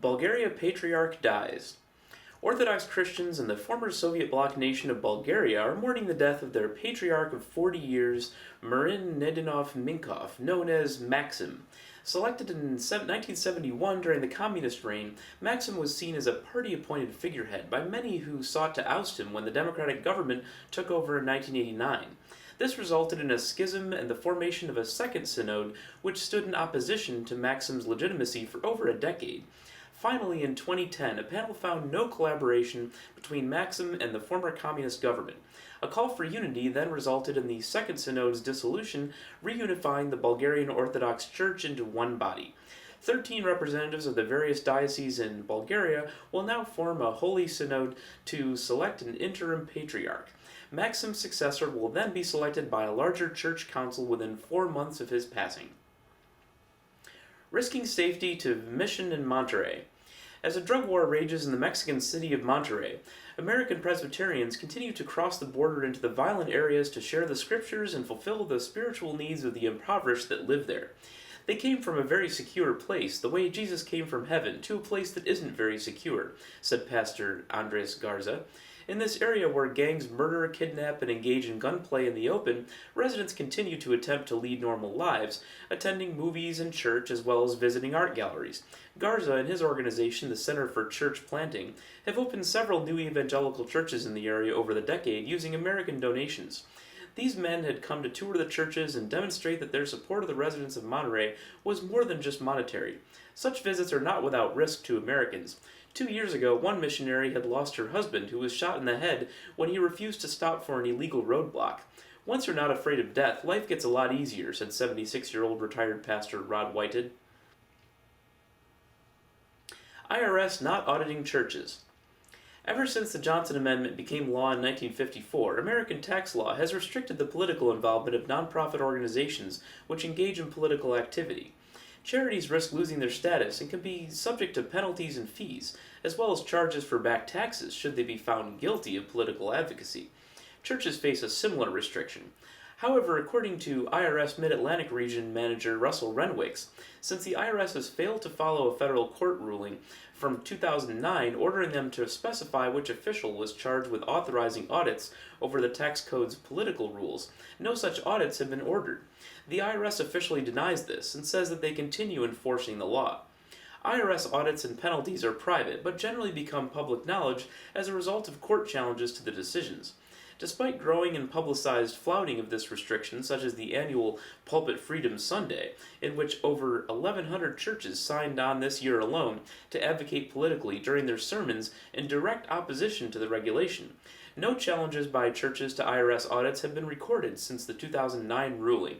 Bulgaria Patriarch dies. Orthodox Christians in the former Soviet bloc nation of Bulgaria are mourning the death of their patriarch of 40 years, Marin Nedinov Minkov, known as Maxim. Selected in 1971 during the communist reign, Maxim was seen as a party-appointed figurehead by many who sought to oust him when the democratic government took over in 1989. This resulted in a schism and the formation of a second synod, which stood in opposition to Maxim's legitimacy for over a decade. Finally, in 2010, a panel found no collaboration between Maxim and the former communist government. A call for unity then resulted in the Second Synod's dissolution, reunifying the Bulgarian Orthodox Church into one body. 13 representatives of the various dioceses in Bulgaria will now form a Holy Synod to select an interim patriarch. Maxim's successor will then be selected by a larger church council within 4 months of his passing. Risking safety to mission in Monterrey. As a drug war rages in the Mexican city of Monterrey, American Presbyterians continue to cross the border into the violent areas to share the scriptures and fulfill the spiritual needs of the impoverished that live there. They came from a very secure place, the way Jesus came from heaven, to a place that isn't very secure, said Pastor Andres Garza. In this area where gangs murder, kidnap, and engage in gunplay in the open, residents continue to attempt to lead normal lives, attending movies and church as well as visiting art galleries. Garza and his organization, the Center for Church Planting, have opened several new evangelical churches in the area over the decade using American donations. These men had come to tour the churches and demonstrate that their support of the residents of Monterrey was more than just monetary. Such visits are not without risk to Americans. 2 years ago, one missionary had lost her husband, who was shot in the head when he refused to stop for an illegal roadblock. Once you're not afraid of death, life gets a lot easier, said 76-year-old retired pastor Rod Whited. IRS not auditing churches. Ever since the Johnson Amendment became law in 1954, American tax law has restricted the political involvement of nonprofit organizations which engage in political activity. Charities risk losing their status and can be subject to penalties and fees, as well as charges for back taxes should they be found guilty of political advocacy. Churches face a similar restriction. However, according to IRS Mid-Atlantic Region Manager Russell Renwicks, since the IRS has failed to follow a federal court ruling from 2009 ordering them to specify which official was charged with authorizing audits over the tax code's political rules, no such audits have been ordered. The IRS officially denies this and says that they continue enforcing the law. IRS audits and penalties are private, but generally become public knowledge as a result of court challenges to the decisions. Despite growing and publicized flouting of this restriction, such as the annual Pulpit Freedom Sunday, in which over 1,100 churches signed on this year alone to advocate politically during their sermons in direct opposition to the regulation, no challenges by churches to IRS audits have been recorded since the 2009 ruling.